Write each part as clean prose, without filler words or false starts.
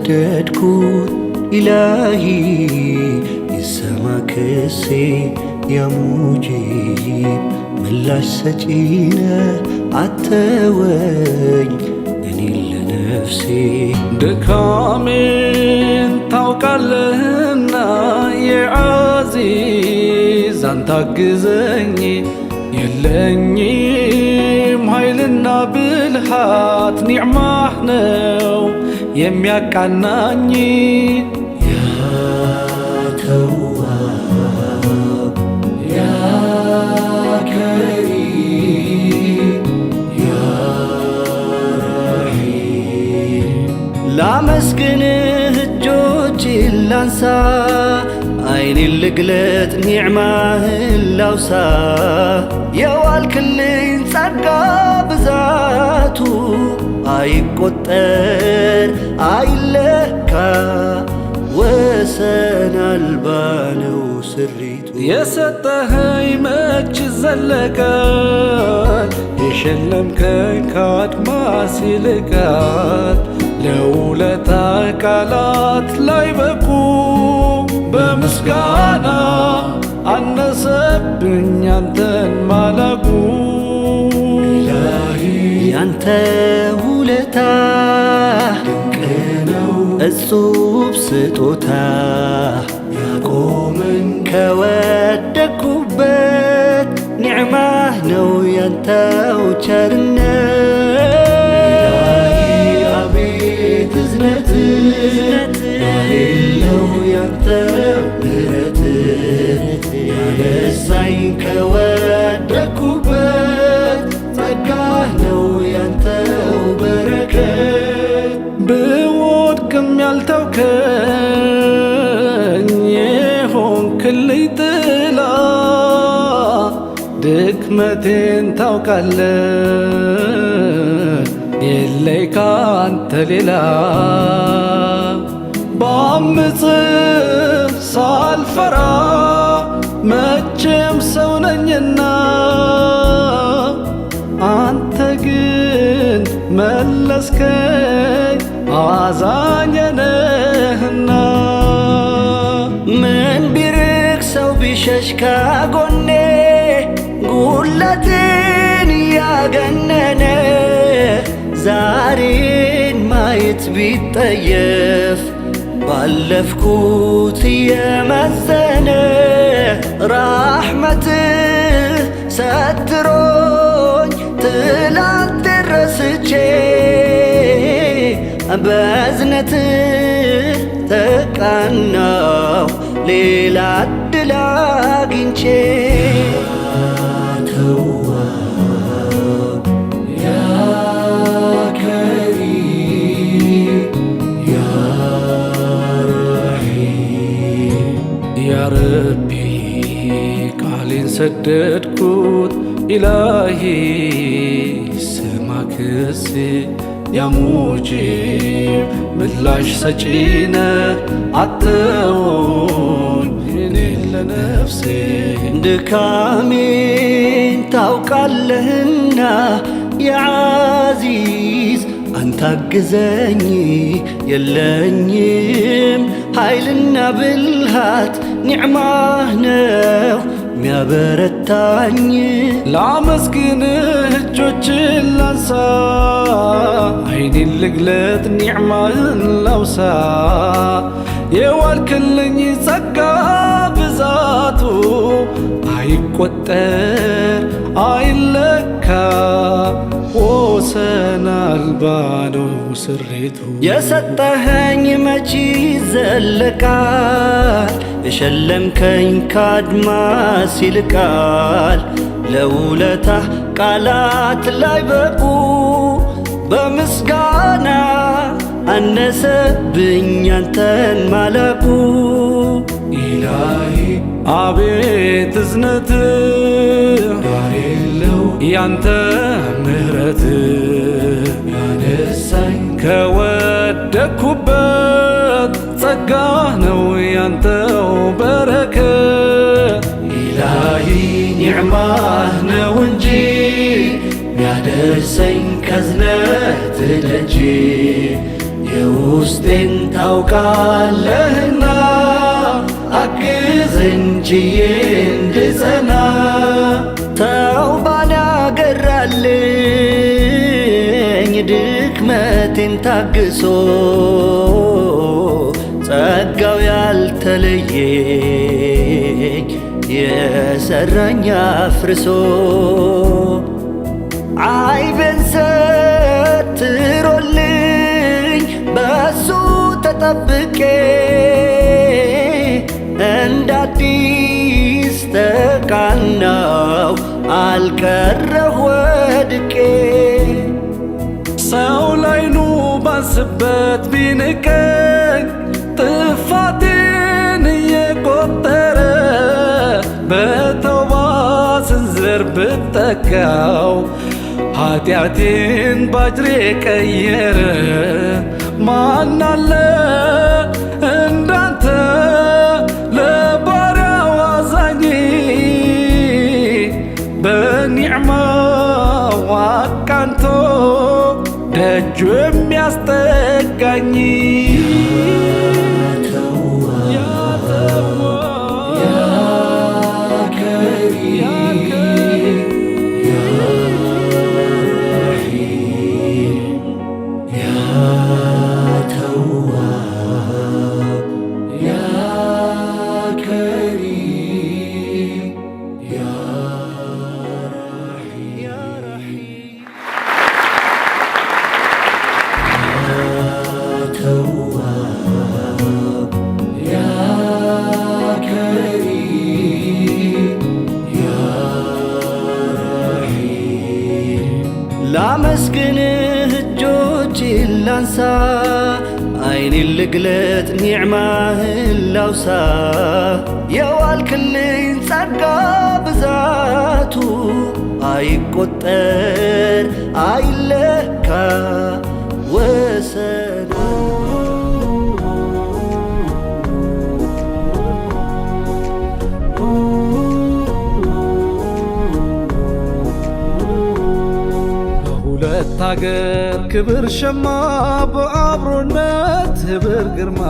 سددكوت إلهي يسمع كسي يا مجيب ملاش سجينة عتوين أني لنفسي دكامين توكلنا يا عزيز أنت جزني يلني مهيلنا بالحات نعمحنا يمياك عناني يا تواب يا كريم يا رحيم لا مسكنه جوجي لانسى عيني اللي قلت نعمه اللوسا يا والكلين صقا بذاتو አይቆጠር አይለካ ወሰን አልባ ነው ስሪቱ የሰጠኸኝ መች ዘለቃል የሸለምከኝ ከአድማስ ይልቃል ለውለታ ቃላት ላይ በቁ በምስጋና አነሰብኝ አንተን ማላቁ ያንተ ውለታ ድንቅ ነው እጹብ ስጦታ ያቆመኝ ከወደኩበት ኒዕማህ ነው ያንተው ቸርነት አቤት እዝነት የሌለው ያንተ ምሕረት ያነሳኝ ከወደኩበት ጸጋህ ነው ያንተው በረከት ብወድቅም ያልተውከኝ የሆንክልኝ ጥላ ድክመቴን ታውቃለህ የለኝ ካንተ ሌላ ባምፅ ሳልፈራ መቼም ሰው ነኝና አንተ ግን መለስከኝ አዛኝ ነህና ምን ቢርቅ ሰው ቢሸሽ ከጎኔ ጉለትን ያገነነ ዛሬን ማየት ቢጠየፍ ባለፍኩት የመዘነ ራሕመትህ ሰትሮኝ ትላንት ረስቼ በእዝነትህ ተቃናው ሌላ ዕድል አግኝቼ ተዋብ ያ ከሪም ያ ረሒም ያ ረቢ ቃሌን ሰደድኩት ኢላሂ ስማ ክሴ ያ ሙጂብ ምላሽ ሰጪነ አተውኝ እኔን ለነፍሴ ድካሜን ታውቃለህና ያ ዓዚዝ አንተ አግዘኝ የለኝም ኃይልና ብልሃት ኒዕማህ ነው ሚያበረታኝ ላመስግንህ እጆችን ላንሳ አይኔን ልግለጥ ኒዕማህን ላውሳ የዋልክልኝ ጸጋ ብዛቱ አይቆጠር አይለካ ወሰን አልባ ነው ስሬቱ የሰጠኸኝ መች ይዘለቃል የሸለምከኝ ከአድማስ ይልቃል ለውለታህ ቃላት ላይ በቁ በምስጋና አነሰብኝ አንተን ማላቁ ኢላሂ አቤት እዝነትህ የሌለው ያንተ ምሕረትህ ያነሳኝ ከወደኩበት ጸጋህ ነው ያንተው በረከት ኢላሂ ኒዕማህ ነው እንጂ ሚያደርሰኝ ከዝነት ደጅ ውስጤን ታውቃለህና አግዘኝ ችዬ እንድጸና ተውባን ያገራልኝ ድክመቴን ታግሶ ጸጋው ያልተለየኝ የሰራኝ አፍርሶ አይቤን ሰትሮልኝ በሱ ተጠብቄ እንዳዲስ ተቃናው አልቀረሁ ወድቄ ሰው ላይኑ ባስበት ቢንቀኝ ጥፋቴን እየቆጠረ በተውባ ስንዝር ብጠጋው ኃጢአቴን ባጅሬ ቀየረ ማናለ እንዳንተ ለባሪያው አዛኝ በኒዕማው አቃንቶ ደጁ የሚያስጠጋኝ ላመስግንህ እጆቼን ላንሳ አይኔን ልግለጥ ኒዕማህን ላውሳ የዋልክልኝ ጸጋ ብዛቱ አይቆጠር አይለካ ወሰኑ ሁለት አገር ክብር ሸማ በአብሮነት ህብር ግርማ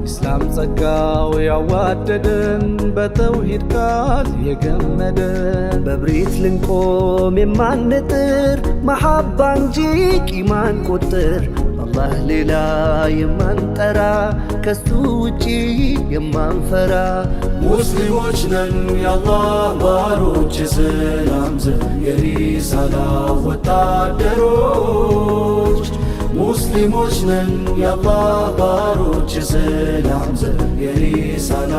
ኢስላም ጸጋው ያዋደደን በተውሂድ ቃል የገመደን በብሪት ልንቆም የማንጥር መሐባ እንጂ ቂማን ቁጥር አላህ ሌላ የማንጠራ ከሱ ውጪ የማንፈራ ሙስሊሞች ነን የአላህ ባሮች የሰላም ዘብ የሪሳላ ወታደሮች ሙስሊሞች ነን የአላህ ባሮች የሰላም ዘብ የሪሳላ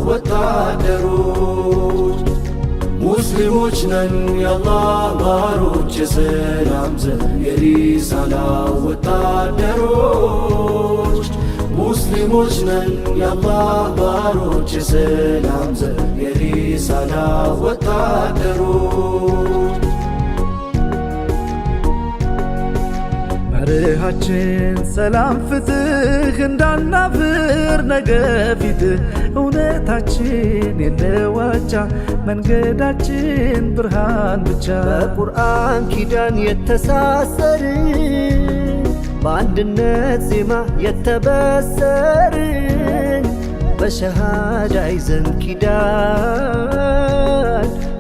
ወታደሮች ሙስሊሞች ነን የአላህ ባሮች የሰላም ዘብ የሪሳላ ወታደሮች ሙስሊሞች ነን የአላህ ባሮች የሰላም ዘብ የሪሳላ ወታደሮች መርሃችን ሰላም ፍትህ እንዳናፍር ነገ ፊትህ እውነታችን የለዋቻ መንገዳችን ብርሃን ብቻ በቁርአን ኪዳን የተሳሰርን በአንድነት ዜማ የተበሰርን በሸሃዳ ይዘን ኪዳን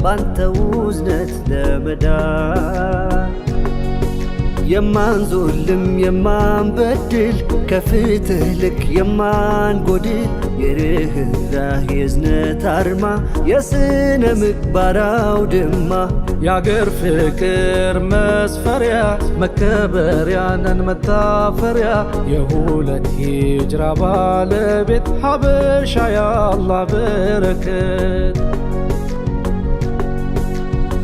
ባንተ ውዝነት ለመዳን የማንዞልም የማንበድል ከፍትህ ልክ የማንጎድል የርህራህ የእዝነት አርማ የስነ ምግባር አውድማ የአገር ፍቅር መስፈሪያ መከበሪያ ነን መታፈሪያ የሁለት ሂጅራ ባለቤት ሀበሻ የአላህ በረከት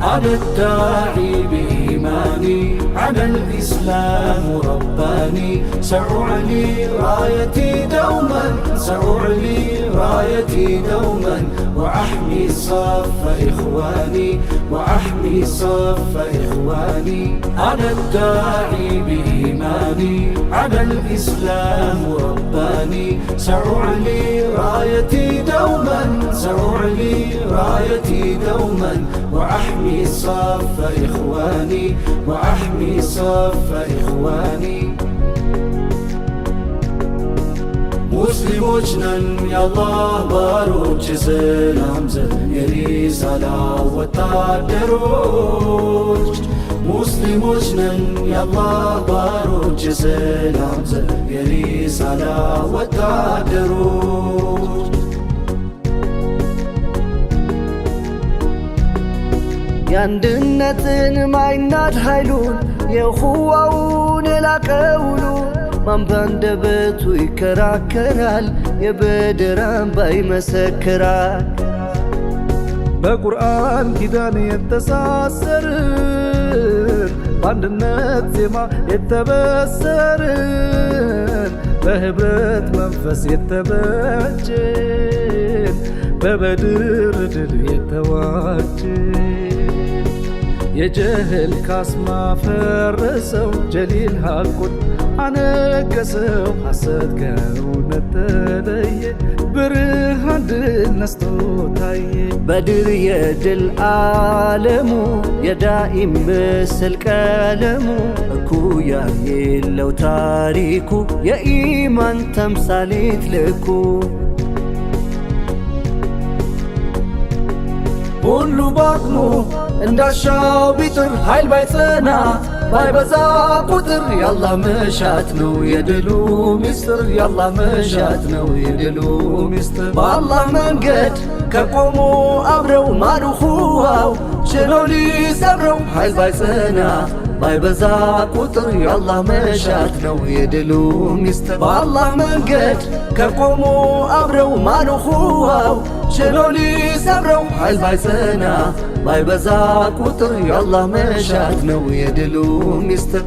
على الداعي بإيماني على الإسلام رباني سأعلي رايتي دوما سأعلي رايتي دوما وأحمي صف إخواني وأحمي صف إخواني على الداعي بإيماني على الإسلام رباني سأعلي رايتي دوما سأعلي رايتي دوما وأحمي صف إخواني وأحمي صف إخواني ሙስሊሞች ነን የአላህ ባሮች የሰላም ዘብ የሪሳላ ወታደሮች ሙስሊሞች ነን የአላህ ባሮች የሰላም ዘብ የሪሳላ ወታደሮች የአንድነትን ማይናድ ኃይሉን የኹዋውን የላቀውሉ ማን ባንደበቱ ይከራከራል የበድር አምባ ይመሰክራል። በቁርአን ኪዳን የተሳሰርን በአንድነት ዜማ የተበሰርን በህብረት መንፈስ የተበጀን በበድር ድል የተዋጀን የጀህል ካስማ ፈረሰው ጀሊል ሐቁን አነገሰው ሐሰት ከእውነት ተለየ ብርሃን ድል ነስቶ ታየ። በድር የድል ዓለሙ የዳኢም ምስል ቀለሙ እኩያ የለው ታሪኩ የኢማን ተምሳሌት ልኩ ሁሉ ባቅሙ እንዳሻው ቢጥር ኃይል ባይጸና ባይበዛ ቁጥር የአላህ መሻት ነው የድሉ ሚስጥር የአላህ መሻት ነው የድሉ ሚስጥር በአላህ መንገድ ከቆሙ አብረው ማኑኹዋው ችሎ ሊሰብረው ኃይል ባይጸና ባይበዛ ቁጥር የአላህ መሻት ነው የድሉ ሚስጥር በአላህ መንገድ ከቆሙ አብረው ማኑኹዋው ችሎ ሊሰብረው ኃይል ባይጸና ባይበዛ ቁጥር የአላህ መሻት ነው የድሉ ሚስጥር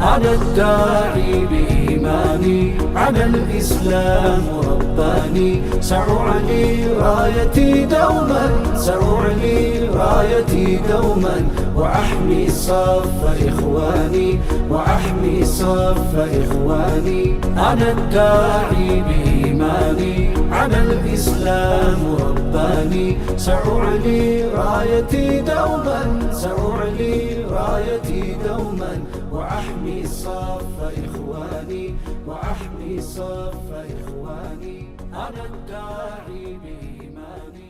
على الداعي بإيماني على الإسلام رباني سأعلي رايتي دوما سأعلي رايتي دوما وأحمي صف إخواني وأحمي صف إخواني أنا الداعي بإيماني على الإسلام رباني سأعلي رايتي دوما سأعلي رايتي دوما وأحمي صف إخواني وأحمي صف إخواني أنا الداعي بإيماني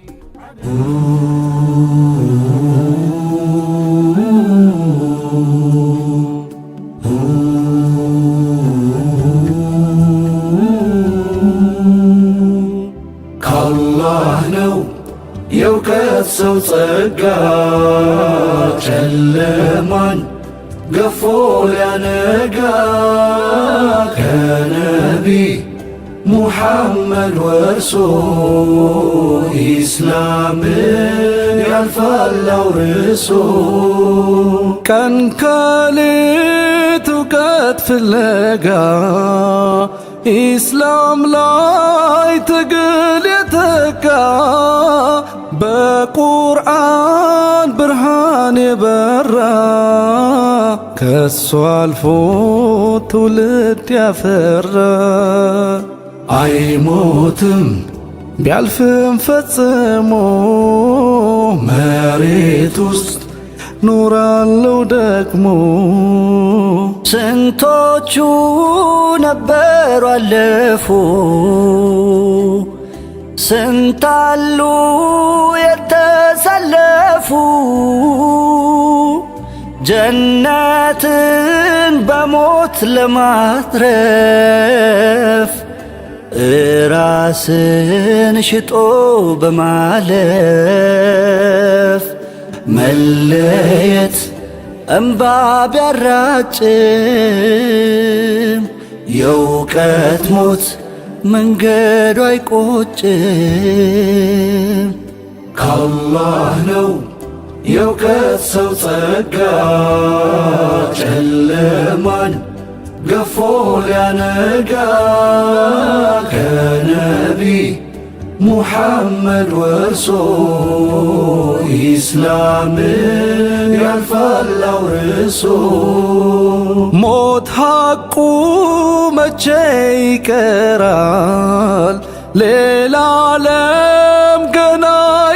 كالله نو يوكت سو ጸጋ ጨለማን ገፎ ሊያነጋ ከነቢ ሙሐመድ ወርሶ ኢስላምን ያልፋል አውርሶ ቀን ከሌት እውቀት ፍለጋ ኢስላም ላይ ትግል የተጋ በቁርአን ብርሃን የበራ ከሱ አልፎ ትውልድ ያፈራ አይሞትም ቢያልፍም ፈጽሞ መሬት ውስጥ ኑራለው ደግሞ ስንቶቹ ነበሩ አለፉ ስንታሉ የተሰለፉ ጀነትን በሞት ለማትረፍ ራስን ሽጦ በማለፍ መለየት እምባ ቢያራጭም የእውቀት ሞት መንገዱ አይቆጭም። ከአላህ ነው የእውቀት ሰው ጸጋ ጨለማን ገፎ ሊያነጋ ከነቢ ሙሐመድ ወርሶ ኢስላምን ያልፋል አውርሶ ሞት ሐቁ መቼ ይቀራል? ሌላ ዓለም ገና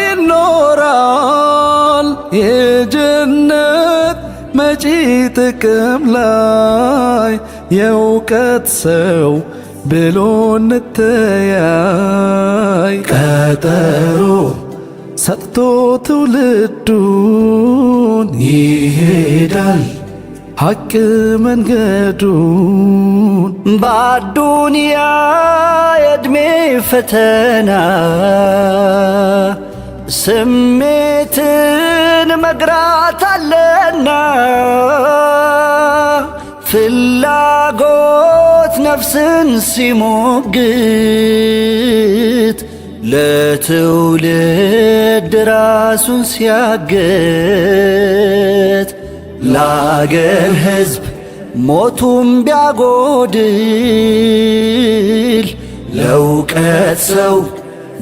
ይኖራል። የጀነት መጪ ጥቅም ላይ የእውቀት ሰው ብሎ እንተያይ ቀጠሮ ሰጥቶ ትውልዱን ይሄዳል ሐቅ መንገዱን በአዱንያ የዕድሜ ፈተና ስሜትን መግራት አለና ፍላጎት ነፍስን ሲሞግት ለትውልድ ራሱን ሲያገት ለአገር ሕዝብ ሞቱም ቢያጎድል ለእውቀት ሰው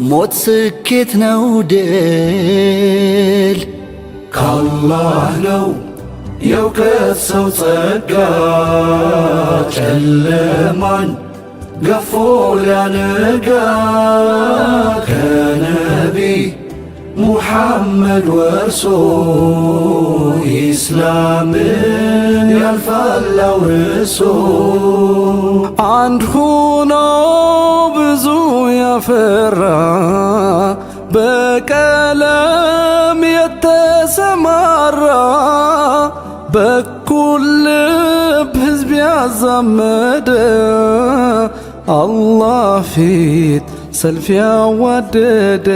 ሞት ስኬት ነው ድል ከአላህ ነው የእውቀት ሰው ጸጋ ጨለማን ገፎ ሊያነጋ ከነቢይ ሙሐመድ ወርሶ ኢስላምን ያልፋል አውርሶ አንድ ሆኖ ብዙ ያፈራ በቀለም የተሰማራ በኩል ልብ ሕዝብ ያዛመደ አላህ ፊት ሰልፍ ያዋደደ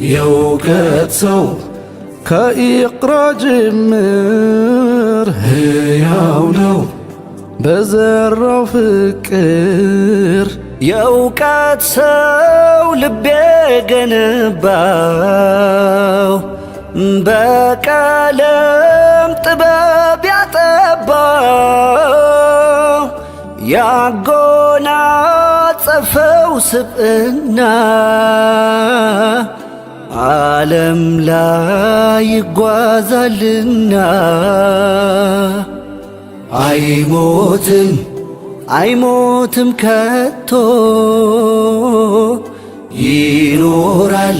የእውቀት ሰው ከኢቅራ ጅምር ሕያው ነው በዘራው ፍቅር የእውቀት ሰው ልቤ ገነባው በቀለም ጥበብ ያጠባው ያጎናጸፈው ስብዕና ዓለም ላይ ይጓዛልና አይሞትም አይሞትም ከቶ ይኖራል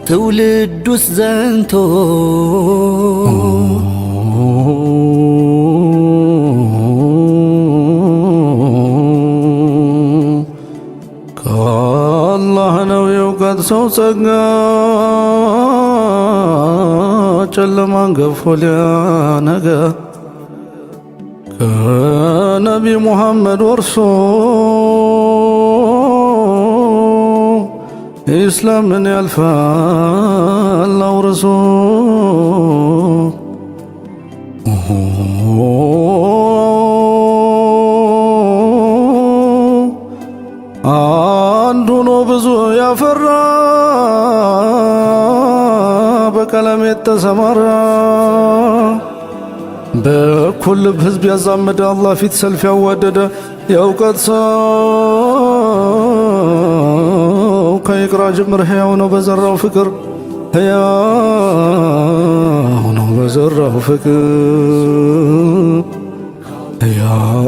ትውልዱስ ዘንቶ ከአላህ ነው የእውቀት ሰው ጸጋ ጨለማን ገፎ ሊያነጋ ከነቢ ሙሐመድ ወርሶ ኢስላምን ያልፋል አውርሶ አንድ ሆኖ ብዙ ያፈራ በቀለም የተሰማራ በኩል ልብ ሕዝብ ያዛመደ አላህ ፊት ሰልፍ ያዋደደ የእውቀት ሰው ከኢቅራ ጅምር ሕያው ነው በዘራው ፍቅር ሕያው ነው በዘራው ፍቅር ሕያው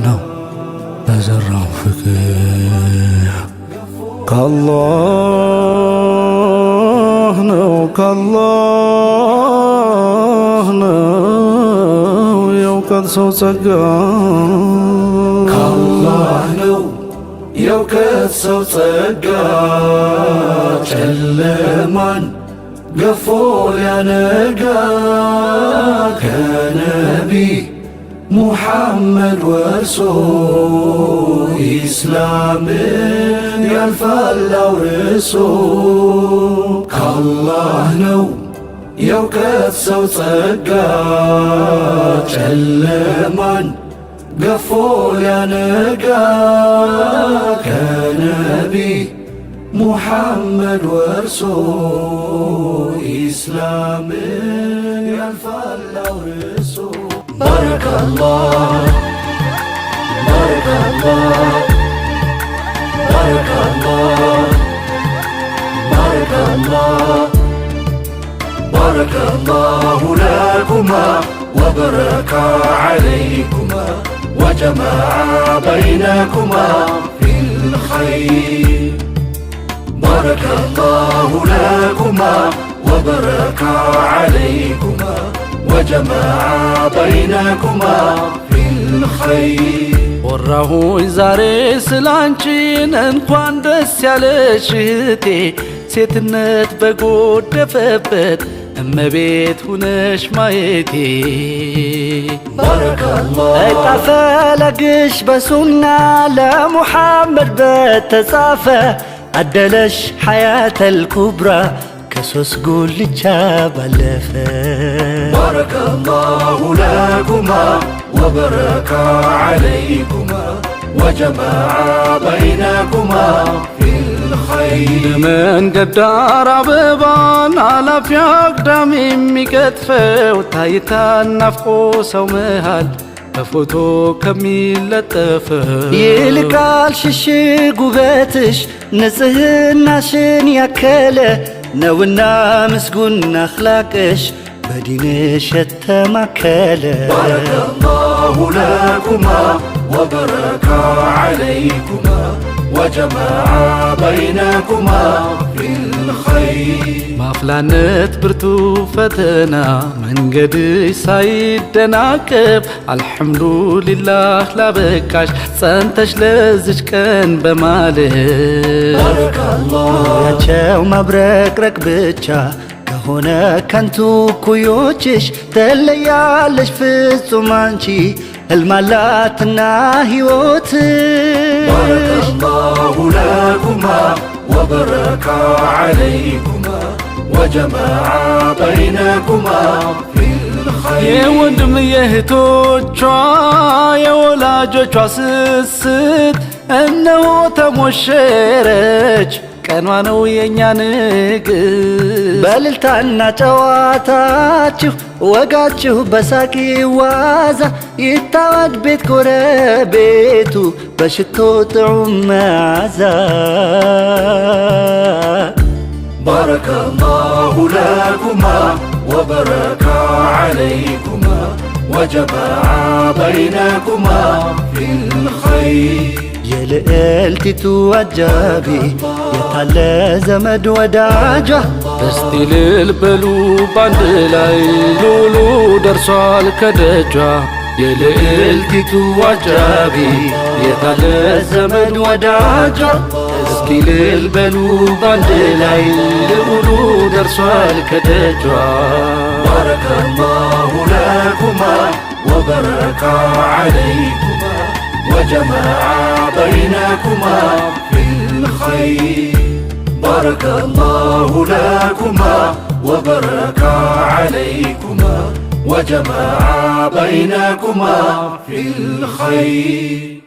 ነው በዘራው ፍቅር ከአላህ ነው ከአላህ ነው የእውቀት ሰው ጸጋ ከአላህ ነው የእውቀት ሰው ጸጋ ጨለማን ገፎ ሊያነጋ ከነቢይ ሙሐመድ ወርሶ ኢስላምን ያልፋል አውርሶ ከአላህ ነው የእውቀት ሰው ጸጋ ጨለማን ገፎ ሊያነጋ ከነቢይ ሙሐመድ ወርሶ ኢስላምን ያልፋል አውርሶ ባረከላህ ባረከላህ ባረከላህ ባረከላህ ባረከላሁ ለኩማ ወበረካ ዐለይኩማ ወጀመዐ በይነኩማ ፊልኸይር ባረከላሁ ለኩማ ወበረካ ዐለይኩማ وجمع بينكما في الخير ወራሁኝ ዛሬ ስላንቺን እንኳን ደስ ያለሽ እህቴ ሴትነት በጎደፈበት እመቤት ሁነሽ ማየቴ ባረከላህ አይጣፈለግሽ በሱና ለሙሐመድ በተጻፈ አደለሽ ሐያተል ኩብራ ከሶስት ጉልቻ ባለፈ ባረከላሁ ለኩማ ወበረካ ዓለይኩማ ወጀመዐ በይነኩማ ፊል ኸይር መንገድ ዳር አበባን አላፊ አግዳሚ የሚቀጥፈው ታይታን ናፍቆ ሰው መሃል በፎቶ ከሚለጠፈው ይልቃል ሽሽግ ውበትሽ ንጽህናሽን ያከለ ነውና ምስጉን አኽላቅሽ በዲንሽ የተማከለ ባረከላሁ ለኩማ ወበረካ ዓለይኩማ ወጀመዐ በይነኩማ ፊል ኸይር ማፍላነት ብርቱ ፈተና መንገድሽ ሳይደናቀፍ አልሐምዱሊላህ ላበቃሽ ጸንተሽ ለዝች ቀን በማለት ያቸው ማብረቅረቅ ብቻ ከሆነ ከንቱ ኩዮችሽ ተለያለሽ ፍጹም አንቺ ህልማላትና ሕይወትሽ ባረከላሁ ለኩማ ወበረካ ዓለይኩማ ወጀመዐ በይነኩማ ፊል ኸይር የወንድም የእህቶቿ የወላጆቿ ስስት እነሆ ተሞሸረች ቀኗ ነው የእኛ ንግሥት በእልልታና ጨዋታችሁ ወጋችሁ በሳቂ ዋዛ ይታወድ ቤት ጎረቤቱ በሽቶ ጥዑም መዓዛ ባረከላሁ ለኩማ ወበረካ ዓለይኩማ ወጀመዐ በይነኩማ ፊል ኸይር የልዕልቲቱ አጃቢ የታለ ዘመድ ወዳጇ እስቲ እልል በሉ ባንድ ላይ ሉሉ ደርሷል ከደጇ የልዕልቲቱ አጃቢ የታለ ዘመድ ወዳጇ እስቲ እልል በሉ ባንድ ላይ ሉሉ ደርሷል ከደጇ ባረከላሁ ለኩማ ወበረካ ዓለይኩማ وجمع بينكما في الخير بارك الله لكما وبارك عليكما وجمع بينكما في الخير.